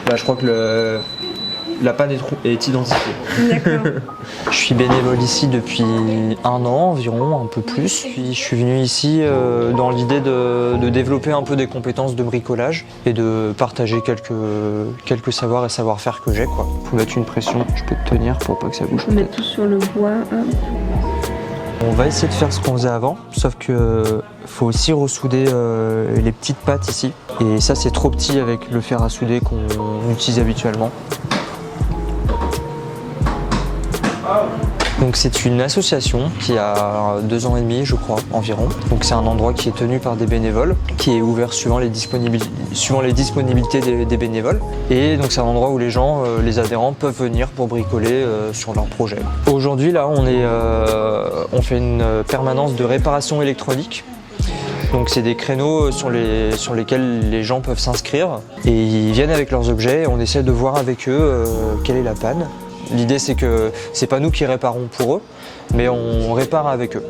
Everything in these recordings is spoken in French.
Là, je crois que la panne est identifiée. D'accord. Je suis bénévole ici depuis 1 an environ, un peu plus. Puis je suis venu ici dans l'idée de développer un peu des compétences de bricolage et de partager quelques savoirs et savoir-faire que j'ai. Faut mettre une pression, je peux te tenir pour pas que ça bouge. On met tout sur le bois. On va essayer de faire ce qu'on faisait avant, sauf que faut aussi ressouder les petites pattes ici. Et ça c'est trop petit avec le fer à souder qu'on utilise habituellement. Donc c'est une association qui a 2 ans et demi je crois environ. Donc c'est un endroit qui est tenu par des bénévoles, qui est ouvert suivant les disponibilités des bénévoles. Et donc c'est un endroit où les gens, les adhérents peuvent venir pour bricoler sur leurs projets. Aujourd'hui là on fait une permanence de réparation électronique. Donc c'est des créneaux sur lesquels les gens peuvent s'inscrire et ils viennent avec leurs objets et on essaie de voir avec eux quelle est la panne. L'idée c'est que c'est pas nous qui réparons pour eux, mais on répare avec eux.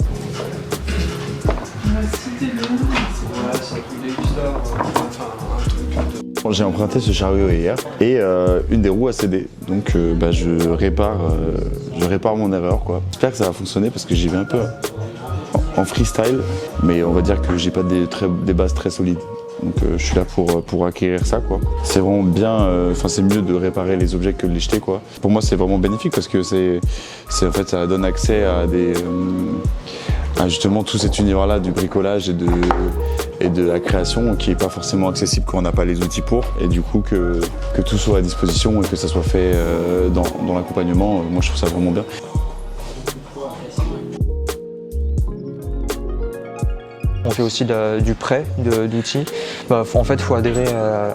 J'ai emprunté ce chariot hier et une des roues a cédé, donc je répare mon erreur quoi. J'espère que ça va fonctionner parce que j'y vais un peu en freestyle, mais on va dire que j'ai pas des bases très solides. Donc je suis là pour acquérir ça quoi. C'est vraiment bien, c'est mieux de réparer les objets que de les jeter quoi. Pour moi c'est vraiment bénéfique parce que en fait ça donne accès à justement tout cet univers là du bricolage et de la création qui est pas forcément accessible quand on n'a pas les outils pour. Et du coup que tout soit à disposition et que ça soit fait dans l'accompagnement, moi je trouve ça vraiment bien. On fait aussi du prêt d'outils. En fait, il faut adhérer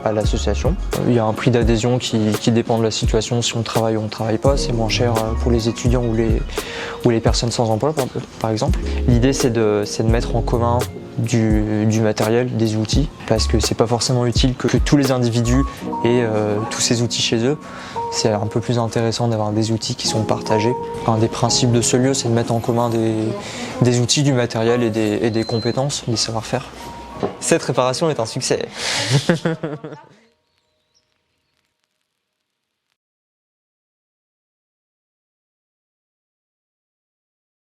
à l'association. Il y a un prix d'adhésion qui dépend de la situation, si on travaille ou on ne travaille pas. C'est moins cher pour les étudiants ou les personnes sans emploi, par exemple. L'idée, c'est de mettre en commun du matériel, des outils, parce que c'est pas forcément utile que tous les individus aient tous ces outils chez eux. C'est un peu plus intéressant d'avoir des outils qui sont partagés. Un des principes de ce lieu, c'est de mettre en commun des outils, du matériel et des compétences, des savoir-faire. Cette réparation est un succès.